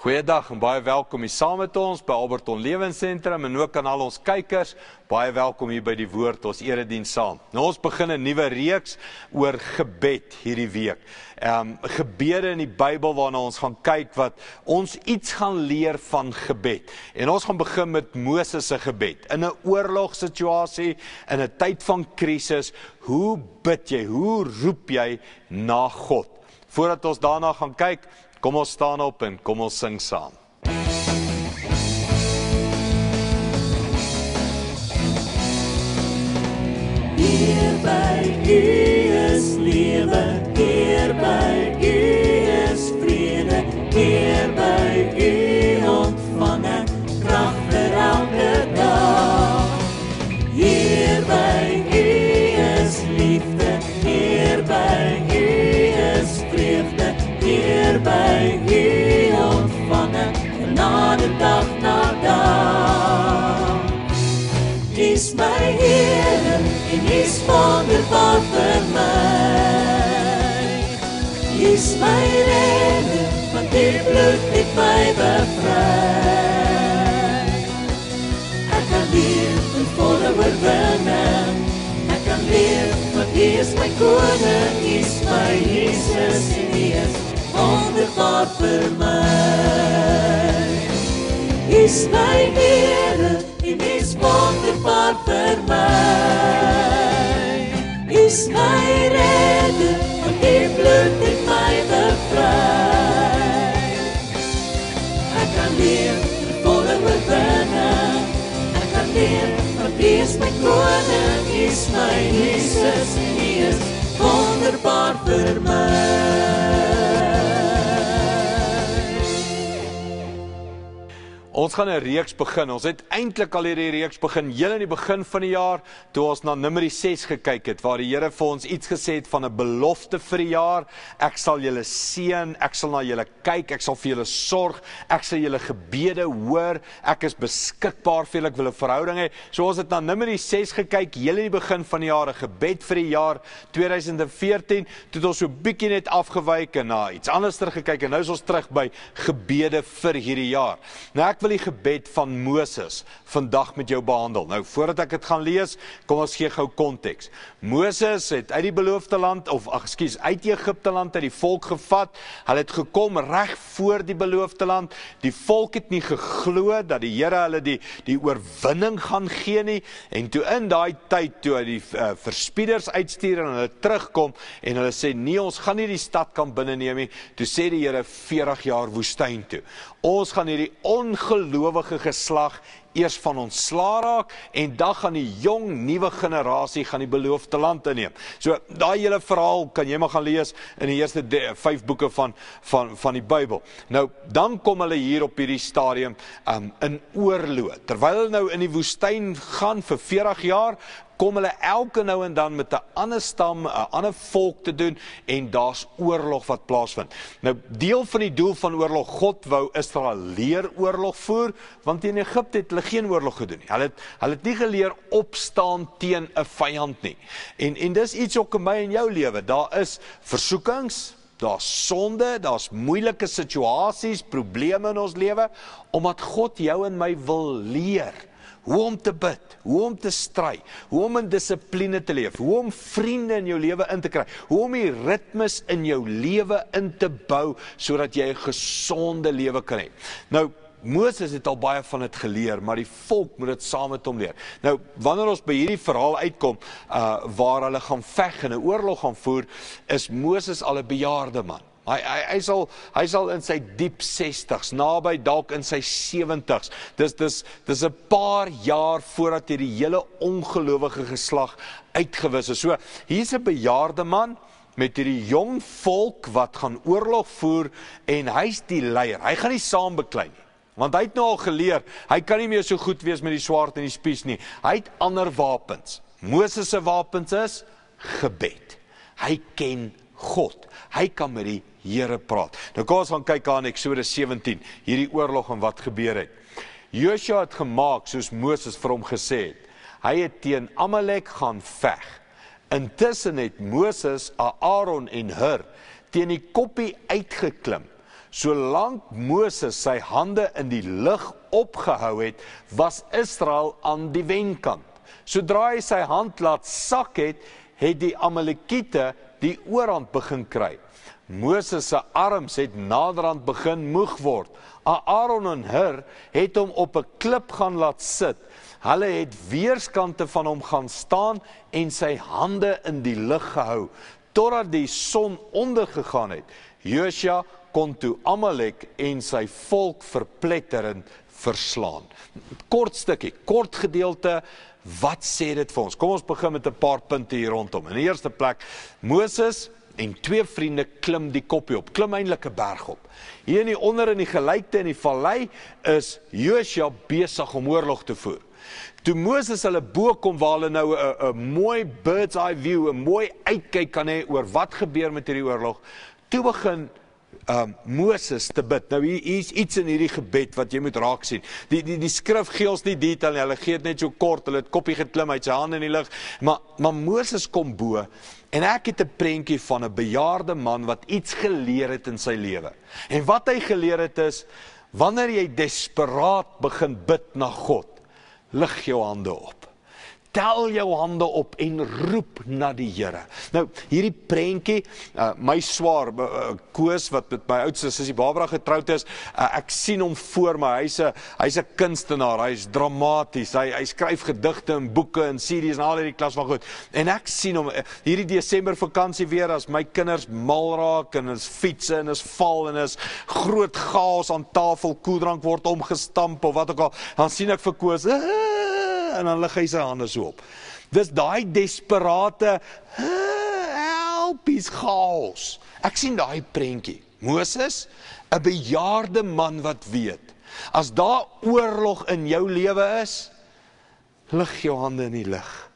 Goeiedag en baie welkom hier saam met ons by Alberton Lewensentrum en ook aan al ons kykers. Baie welkom hier by die woord, ons erediens saam. Nou ons begin 'n nuwe reeks oor gebed hierdie week. Gebede in die Bybel waarna ons gaan kyk wat ons iets gaan leer van gebed. En ons gaan begin met Moses se gebed. In 'n oorlogssituasie, in 'n tyd van krisis, hoe bid jy? Hoe roep jy na God? Voordat ons daarna gaan kyk, kom ons staan op en kom ons sing saam. Hier by U is lewe, hier by U is vrede, hier by U ontvang ek krag vir elke dag. Hier by U is liefde, hier by U is vreugde, hier by U ontvang ek genade dag na dag. U is my Here en U is wonderbaar vir my. U is my redder, want U bloed het my bevry. Ek kan leef in volle oorwinning, ek kan leef want U is my koning, U is my Jesus en U is wonderbaar vir my. U is my Here en U is wonderbaar vir my. U is my redder, want U bloed het my bevry. Ek kan leef in volle oorwinning, ek kan leef want U is my koning, U is my Jesus en U is wonderbaar vir my. Ons gaan 'n reeks begin. Ons het eintlik al hierdie reeks begin heel in die begin van die jaar toe ons na Numeri 6 gekyk het waar die Here vir ons iets gesê het van 'n belofte vir die jaar. Ek sal julle seën, ek sal na julle kyk, ek sal vir julle sorg, ek sal julle gebede hoor, ek is beskikbaar vir julle, ek wil 'n verhouding hê. So ons het na Numeri 6 gekyk heel in die begin van die jaar, 'n gebed vir die jaar 2014. Toe het ons so bietjie net afgewyk en na iets anders gekyk en nou is ons terug by gebede vir hierdie jaar. Nou ek wil die gebed van Moses vandag met jou behandel. Nou, voordat ek dit gaan lees, kom ons gee gou konteks. Moses het uit die beloofde land, uit Egipte land uit die volk gevat. Hulle het gekom reg voor die beloofde land. Die volk het nie geglo dat die Here hulle die oorwinning gaan gee nie. En toe in daai tyd, toe hy die verspieders uitstuur en hulle terugkom, en hulle sê, nee, ons gaan nie die stad kan binneneem nie, toe sê die Here 40 jaar woestyn toe. Ons gaan hierdie ongelowige geslag eers van ontslaa raak en dan gaan die jong nuwe generasie gaan die beloofde land inneem. So daai hele verhaal kan jy maar gaan lees in die eerste 5 boeke van die Bybel. Nou dan kom hulle hier op hierdie stadium in oorlog. Terwyl hulle nou in die woestyn gaan vir 40 jaar, kom hulle elke nou en dan met 'n ander stam, 'n ander volk te doen en daar's oorlog wat plaasvind. Nou deel van die doel van oorlog, God wou Israel leer oorlog voer, want in Egipte het hulle geen oorlog gedoen nie. Hulle het nie geleer opstaan teen 'n vyand nie. En dis iets ook in my en jou lewe. Daar is versoekings, daar's sonde, daar's moeilike situasies, probleme in ons lewe, omdat God jou en my wil leer hoe om te bid, hoe om te stry, hoe om in dissipline te leef, hoe om vriende in jou lewe in te kry, hoe om die ritmes in jou lewe in te bou, sodat jy 'n gesonde lewe kan hê. Nou, Moses het al baie van dit geleer, maar die volk moet dit saam met hom leer. Nou, wanneer ons by hierdie verhaal uitkom, waar hulle gaan veg en 'n oorlog gaan voer, is Moses al 'n bejaarde man. Hy sal in sy diep 60s, naby dalk in sy 70s. Dis 'n paar jaar voordat hy die hele ongelowige geslag uitgewis is. So, hier's 'n bejaarde man met hierdie jong volk wat gaan oorlog voer en hy's die leier. Hy gaan nie saam beklei nie. Want hy het nou al geleer, hy kan nie meer so goed wees met die swaard en die spies nie. Hy het ander wapens. Moses se wapens is gebed. Hy ken God. Hy kan met die Here praat. Nou kom ons gaan kyk aan Eksodus 17, hierdie oorlog en wat gebeur het. Joshua het gemaak soos Moses vir hom gesê het. Hy het teen Amalek gaan veg. Intussen het Moses, Aaron en Hur teen die koppie uitgeklim, Solank Moses sy hande in die lug opgehou het, was Israel aan die wenkant. Sodra hy sy hand laat sak het, het die Amalekiete die oorhand begin kry. Moses se arms het naderhand begin moeg word. Aaron en Hur het hom op 'n klip gaan laat sit. Hulle het weerskante van hom gaan staan en sy hande in die lug gehou, totdat die son ondergegaan het. Josua kon toe Amalek en sy volk verpletterend verslaan. Kort stukkie, kort gedeelte, wat sê dit vir ons? Kom ons begin met 'n paar punte hier rondom. In die eerste plek, Moses en 2 vriende klim die koppie op, klim eintlik 'n berg op. Hier onder in die gelykte in die vallei is Josua besig om oorlog te voer. Toe Moses hulle bo kom waar hulle nou 'n mooi bird's eye view, 'n mooi uitkyk kan hê oor wat gebeur met hierdie oorlog, toe begin Moses te bid. Nou hier is iets in hierdie gebed wat jy moet raak sien. Die skrif gee ons nie detail nie, hulle gee dit net so kort, hulle het koppie geklim uit sy hande in die lug, maar Moses kom bo, en ek het 'n prentjie van 'n bejaarde man wat iets geleer het in sy lewe. En wat hy geleer het is, wanneer jy desperaat begin bid na God, lig jou hande op. Tel jou hande op en roep na die Here. Nou, hierdie prentjie, my swaar, Koos, wat met my oudste sussie Barbara getroud is, ek sien hom voor my, hy's 'n kunstenaar, hy's dramaties, hy skryf gedigte en boeke en series en al hierdie klas van goed. En ek sien hom, hierdie Desember vakansie weer, as my kinders mal raak, en is fietsen, en is val, en is groot chaos aan tafel, koeldrank word omgestamp, of wat ook al, dan sien ek vir Koos, en dan lig hy sy hande so op. Dis daai desperate, help, is chaos. Ek sien daai prentjie. Moses, 'n bejaarde man wat weet, as daar oorlog in jou lewe is, lig jou hande in die lug.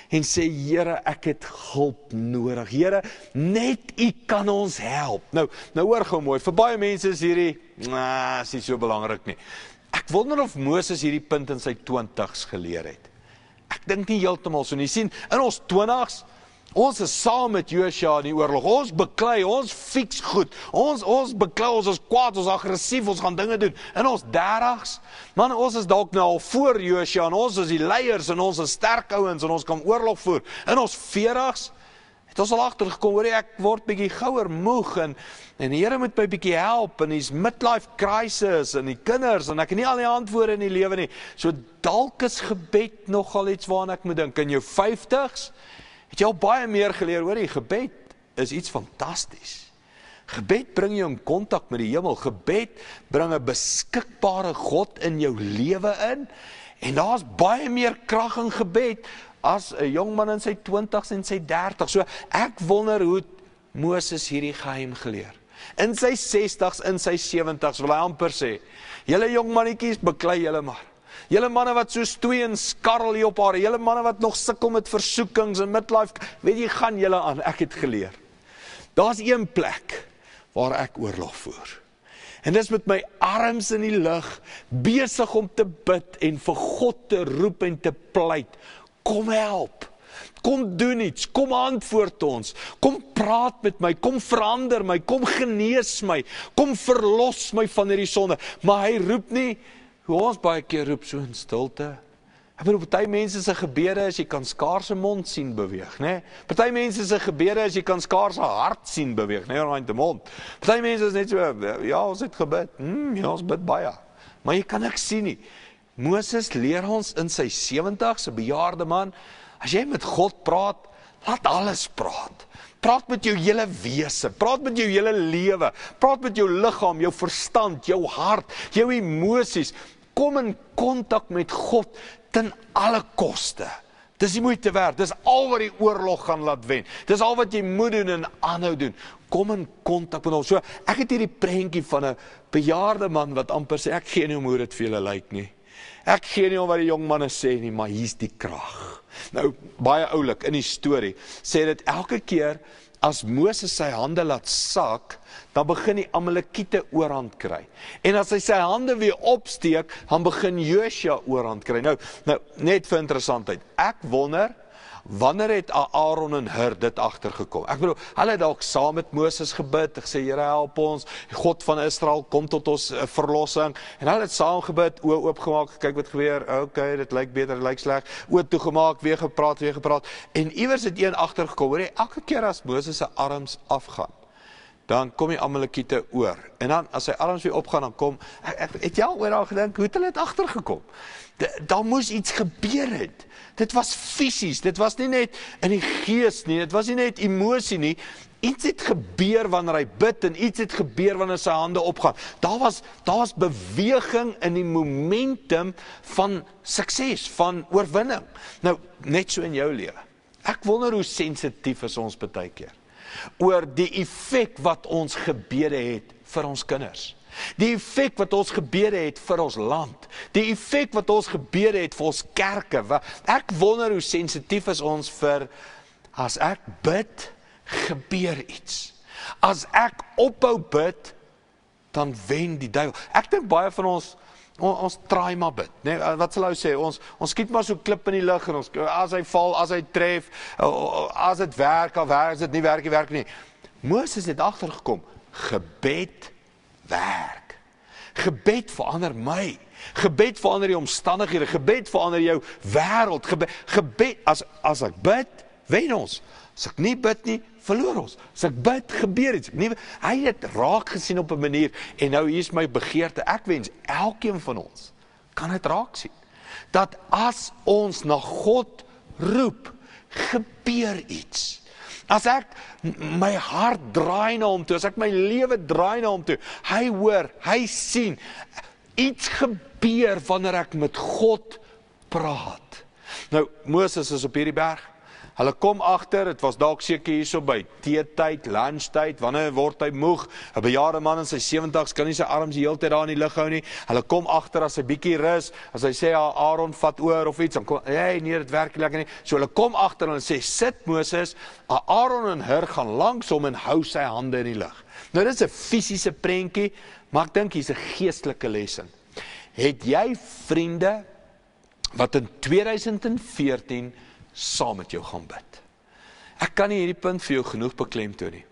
En sê, Here, ek het hulp nodig. Here, net U kan ons help. Nou hoor gou mooi, vir baie mense is hierdie, is nie so belangrik nie. Ek wonder of Moses hierdie punt in sy 20's geleer het. Ek dink nie heeltemal so nie. Sien, in ons 20's, ons is saam met Josua in die oorlog. Ons beklei, ons fiks goed. Ons beklei, ons is kwaad, ons is aggressief, ons gaan dinge doen. In ons 30's, man, ons is dalk nou al voor Josua, en ons is die leiers, en ons is sterk ouens, en ons kan oorlog voer. In ons 40's, het ons al agtergekom, hoor ek word bietjie gouer moeg, en die Here moet my bietjie help, en hier's midlife crisis, en die kinders, en ek het nie al die antwoorde in die lewe nie. So dalk is gebed nogal iets waaraan ek moet dink. In jou 50's, het jy al baie meer geleer, hoor jy, gebed is iets fantasties. Gebed bring jou in kontak met die hemel, gebed bring 'n beskikbare God in jou lewe in, en daar's baie meer krag in gebed, as 'n jong man in sy 20's en sy 30's. So ek wonder hoe Moses hierdie geheim geleer. In sy 60's, in sy 70's, wil hy amper sê, julle jong mannetjies, beklei julle maar. Julle manne wat so stoei en skarrel hier op haar, julle manne wat nog sukkel met versoekings en midlife, weet jy, gaan julle aan, ek het geleer. Daar's een plek waar ek oorlog voer. En dis met my arms in die lug, besig om te bid en vir God te roep en te pleit. Kom help, kom doen iets, kom antwoord ons, kom praat met my, kom verander my, kom genees my, kom verlos my van hierdie sonde. Maar hy roep nie, hoe ons baie keer roep so in stilte. Ek bedoel, party mense se gebede is, jy kan skaars 'n mond sien beweeg, né? Party mense se gebede is, jy kan skaars 'n hart sien beweeg, né? Rond die mond. Party mense is net so, ja, ons het gebid, ja, ons bid baie, maar jy kan niks sien nie. Moses leer ons in sy 70's, 'n bejaarde man, as jy met God praat, laat alles praat. Praat met jou hele wese, praat met jou hele lewe, praat met jou liggaam, jou verstand, jou hart, jou emosies. Kom in kontak met God ten alle koste. Dis die moeite werd, dis al wat die oorlog gaan laat wen. Dis al wat jy moet doen en aanhou doen. Kom in kontak met hom. So, ek het hierdie prentjie van 'n bejaarde man wat amper sê, ek gee nie om hoe dit vir julle lyk nie. Ek gee nie om wat die jong manne sê nie, maar hier's die krag. Nou, baie oulik in die storie, sê dit elke keer, as Moses sy hande laat sak, dan begin die Amalekiete oorhand kry. En as hy sy hande weer opsteek, dan begin Josua oorhand kry. Nou, net vir interessantheid, ek wonder, Wanneer het Aaron en Hur dit agtergekom? Ek bedoel, hulle het dalk saam met Moses gebid, gesê, Here help ons, God van Israel, kom tot ons verlossing, en hulle het saam gebid, oë oopgemaak, kyk wat gebeur, okay, dit lyk beter, dit lyk sleg, oë toegemaak, weer gepraat, en iewers het een agtergekom, hoor jy, elke keer as Moses se arms afgaan, dan kom die Amalekiete oor, en dan, as sy arms weer opgaan, dan kom, het jy al oor al gedink, hoe het hulle het agtergekom? Daar moes iets gebeur het, dit was fisies, dit was nie net in die gees nie, dit was nie net emosie nie, iets het gebeur wanneer hy bid, en iets het gebeur wanneer sy hande opgaan, daar was beweging in die momentum van sukses, van oorwinning, nou, net so in jou lewe, ek wonder hoe sensitief is ons baie keer, oor die effek wat ons gebede het vir ons kinders. Die effek wat ons gebede het vir ons land. Die effek wat ons gebede het vir ons kerke. Ek wonder hoe sensitief is ons vir, as ek bid, gebeur iets. As ek ophou bid, dan wen die duiwel. Ek dink baie van ons traai maar bid. Nee, wat sal hy sê? Ons skiet maar so klip in die lug, en as hy val, as hy tref, as dit werk, as dit nie werk nie. Moses het agtergekom, gebed werk. Gebed verander my. Gebed verander die omstandighede. Gebed verander jou wêreld. Gebed, as ek bid, wen ons. As ek nie bid nie, verloor ons. As ek bid, gebeur iets. Hy het dit raak gesien op 'n manier, en nou hier is my begeerte, ek wens, elkeen van ons, kan dit raak sien, dat as ons na God roep, gebeur iets. As ek my hart draai na hom toe, as ek my lewe draai na hom toe, hy hoor, hy sien, iets gebeur wanneer ek met God praat. Nou, Moses is op hierdie berg, hulle kom agter, het was dalk seker hierso by teetyd, lunchtyd, wanneer word hy moeg, 'n bejaarde man in sy 70's, kan nie sy arms die hele tyd daar in die lug hou nie, hulle kom agter as hy bietjie rus, as hy sê, Aaron vat oor of iets, dan kom, nee, dit werk nie lekker nie, so hulle kom agter en hulle sê, sit Moses, Aaron en Hur gaan langs hom en hou sy hande in die lug. Nou dit is 'n fisiese prentjie, maar ek dink hier's 'n geestelike les in. Het jy vriende, wat in 2014, saam met jou gaan bid? Ek kan nie hierdie punt vir jou genoeg beklemtoon nie.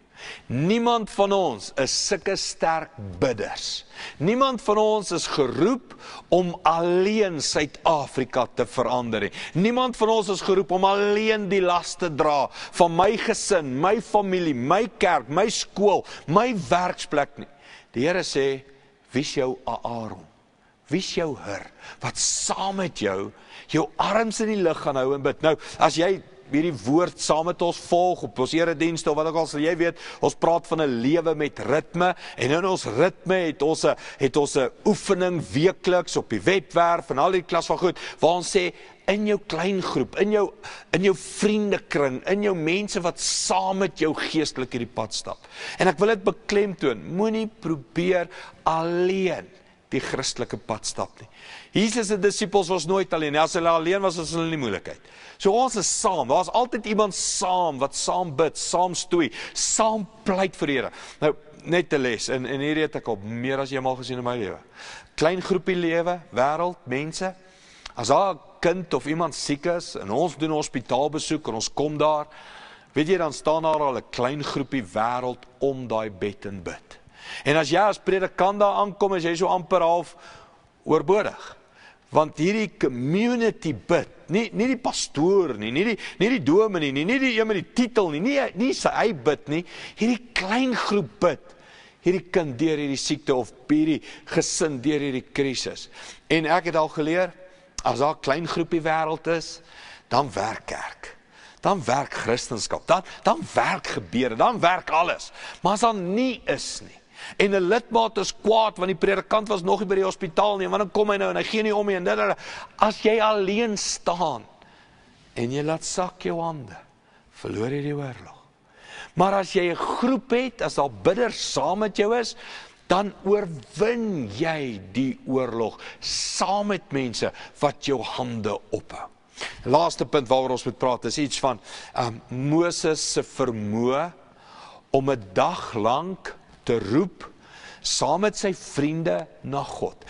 Niemand van ons is sulke sterk bidders. Niemand van ons is geroep om alleen Suid-Afrika te verander nie. Niemand van ons is geroep om alleen die las te dra van my gesin, my familie, my kerk, my skool, my werksplek nie. Die Here sê, wie is jou Aaron? Wie is jou Hur, wat saam met jou arms in die lug gaan hou en bid. Nou, as jy hierdie woord saam met ons volg, op ons eredienste, of wat ook al, sal jy weet, ons praat van 'n lewe met ritme, en in ons ritme het ons 'n oefening weekliks op die webwerf, en al die klas van goed, waar ons sê, in jou klein groep, in jou vriendekring, in jou mense wat saam met jou geestelik hierdie pad stap. En ek wil dit beklemtoon, moenie probeer alleen die Christelike pad stap nie. Jesus se disippels was nooit alleen, as hulle alleen was hulle in die moeilikheid. So ons is saam, daar is altyd iemand saam, wat saam bid, saam stoei, saam pleit vir die Here. Nou, net 'n les, en hierdie het ek al meer as eenmaal gesien in my lewe. Klein groepie lewe, wêreld, mense, as daar 'n kind of iemand siek is, en ons doen hospitaalbesoek, en ons kom daar, weet jy, dan staan daar al 'n klein groepie wêreld om daai bed en bid. En as jy as predikant daar aankom, is jy so amper half oorbodig. Want hierdie community bid, nie die pastoor nie, nie die dominee nie die een met die titel nie sy hy bid nie, hierdie klein groep bid, hierdie kind deur hierdie siekte, of hierdie gesin deur hierdie krisis. En ek het al geleer, as daar 'n klein groepie wêreld is, dan werk kerk. Dan werk Christendom, dan werk gebeure, dan werk alles. Maar as dan nie is nie, en 'n lidmaat is kwaad, want die predikant was nog nie by die hospitaal nie, want dan kom hy nou, en hy gee nie om nie, en dit. As jy alleen staan, en jy laat sak jou hande, verloor jy die oorlog. Maar as jy 'n groep het, as daar bidders saam met jou is, dan oorwin jy die oorlog, saam met mense, wat jou hande ophou. Laaste punt waaroor ons moet praat, is iets van Moses se vermoë om 'n dag lank te roep, saam met sy vriende na God.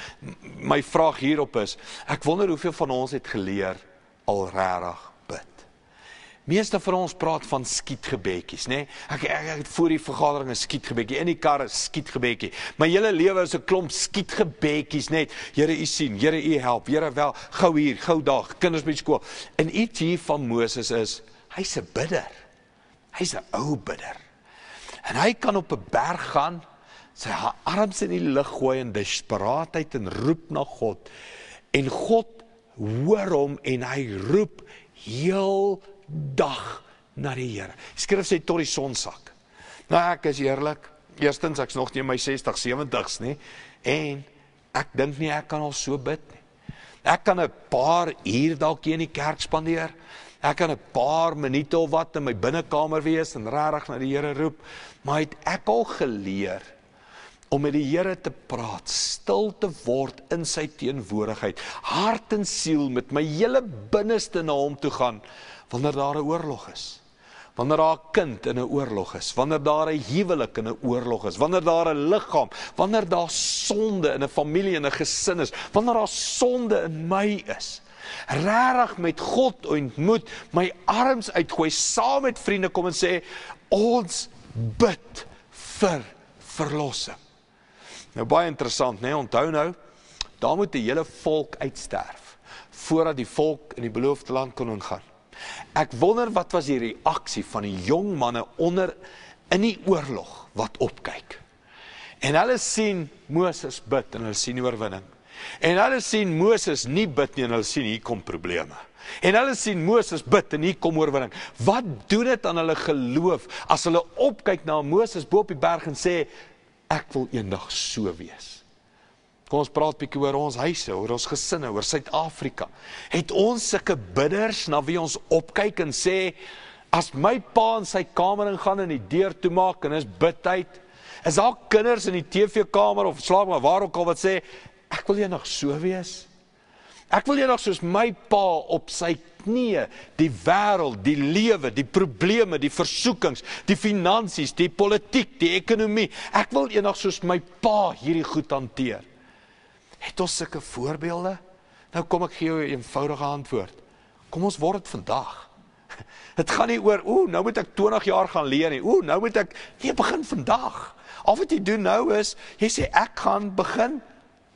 My vraag hierop is, ek wonder hoeveel van ons het geleer al regtig bid. Meeste van ons praat van skietgebedjies, né? Ek het voor die vergadering 'n skietgebedjie, in die kar 'n skietgebedjie. My hele lewe is 'n klomp skietgebedjies net. Here, U sien, Here, U help, Here wel, gou hier, gou daar, kinders by skool. En iets hier van Moses is, hy's 'n bidder. Hy's 'n ou bidder. En hy kan op 'n berg gaan, sy arms in die lug gooi in desperaatheid en roep na God. En God hoor hom en hy roep heel dag na die Here. Die skrif sê tot die son sak. Nou ek is eerlik, eerstens ek's nog nie in my 60, 70s nie, en ek dink nie ek kan al so bid nie. Ek kan 'n paar uur dalk hier in die kerk spandeer. Ek kan 'n paar minute of wat in my binnekamer wees en regtig na die Here roep, maar het ek al geleer om met die Here te praat, stil te word in sy teenwoordigheid, hart en siel met my hele binneste na hom toe gaan, wanneer daar 'n oorlog is, wanneer daar 'n kind in 'n oorlog is, wanneer daar 'n huwelik in 'n oorlog is, wanneer daar 'n liggaam, wanneer daar sonde in 'n familie en 'n gesin is, wanneer daar sonde in my is, regtig met God ontmoet, my arms uitgooi, saam met vriende kom en sê, ons bid vir verlossing. Nou baie interessant, né? Onthou nou, daar moet die hele volk uitsterf, voordat die volk in die beloofde land kon ingaan. Ek wonder wat was die reaksie van die jong manne onder in die oorlog wat opkyk. En hulle sien Moses bid en hulle sien die oorwinning. En hulle sien Moses nie bid nie en hulle sien hier kom probleme. En hulle sien Moses bid en hier kom oorwinning. Wat doen dit aan hulle geloof as hulle opkyk na Moses bo op die berg en sê, ek wil eendag so wees. Kom ons praat bietjie oor ons huise, oor ons gesinne, oor Suid-Afrika. Het ons sulke bidders na wie ons opkyk en sê, as my pa in sy kamer ingaan en die deur toemaak en is bidtyd, is daar kinders in die TV-kamer of slaapkamer waar ook al wat sê, ek wil eendag so wees. Ek wil eendag soos my pa op sy knieë die wêreld, die lewe, die probleme, die versoekings, die finansies, die politiek, die ekonomie. Ek wil eendag soos my pa hierdie goed hanteer. Het ons sulke voorbeelde? Nou kom ek gee jou 'n eenvoudige antwoord. Kom ons word dit vandag. Het gaan nie oor, nou moet ek 20 jaar gaan leer nie. Nou moet ek, nee, begin vandag. Al wat jy doen nou is, jy sê ek gaan begin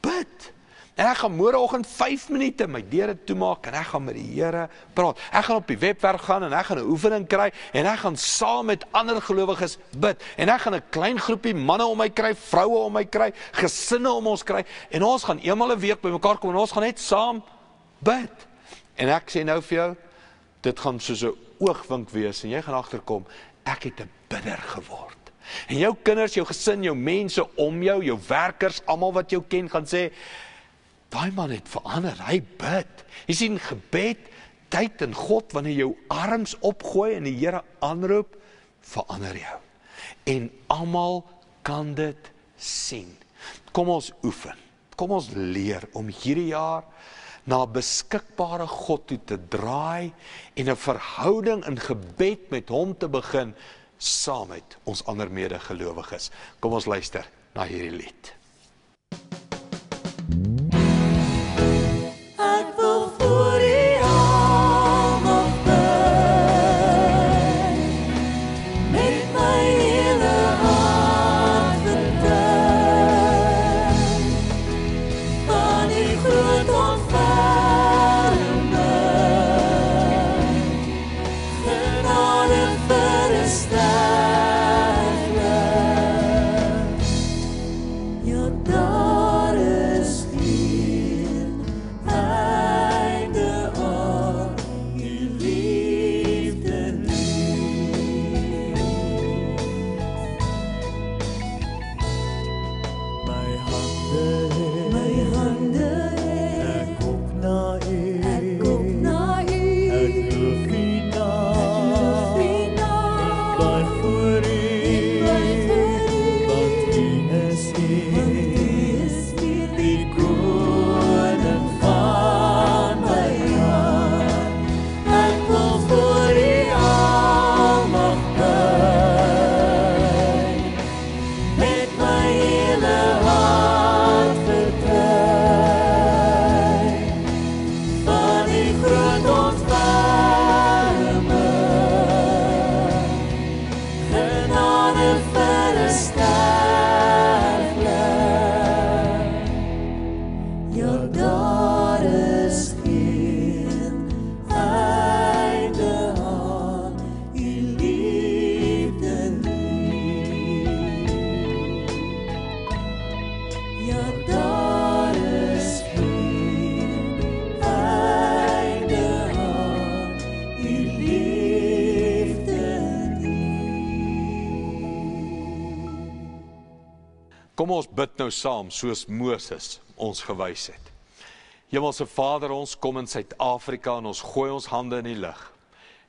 bid. En ek gaan môreoggend 5 minute my deure toemaak en ek gaan met die Here praat. Ek gaan op die webwerf gaan en ek gaan 'n oefening kry en ek gaan saam met ander gelowiges bid. En ek gaan 'n klein groepie manne om my kry, vroue om my kry, gesinne om ons kry en ons gaan eenmal 'n week bymekaar kom en ons gaan net saam bid. En ek sê nou vir jou, dit gaan soos 'n oogwink wees en jy gaan agterkom, ek het 'n bidder geword. En jou kinders, jou gesin, jou mense om jou, jou werkers, almal wat jou ken, gaan sê, daai man het verander, hy bid. Jy sien, gebed, tyd in God, wanneer jou arms opgooi en die Here aanroep, verander jou. En almal kan dit sien. Kom ons oefen, kom ons leer om hierdie jaar na 'n beskikbare God toe te draai en 'n verhouding in gebed met hom te begin, saam met ons ander medegelowiges. Kom ons luister na hierdie lied. Ek wil voor U almal bid, met my hele hart vertrou, van U groot ontferming, genade vir 'n sterflik. Ja, daar is geen einde aan U liefde nie. My hande het Ja, daar is geen einde aan U liefde nie. Ja, daar is geen einde aan U liefde nie. Kom ons bid nou saam soos Moses ons gewys het. Hemelse Vader, ons kom in Suid-Afrika en ons gooi ons hande in die lug.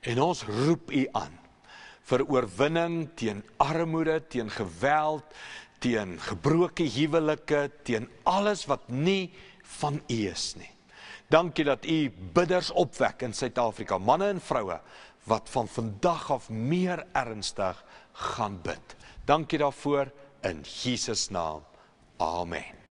En ons roep U aan vir oorwinning teen armoede, teen geweld, teen gebroke huwelike, teen alles wat nie van U is nie. Dankie dat U bidders opwek in Suid-Afrika, manne en vroue, wat van vandag af meer ernstig gaan bid. Dankie daarvoor in Jesus naam. Amen.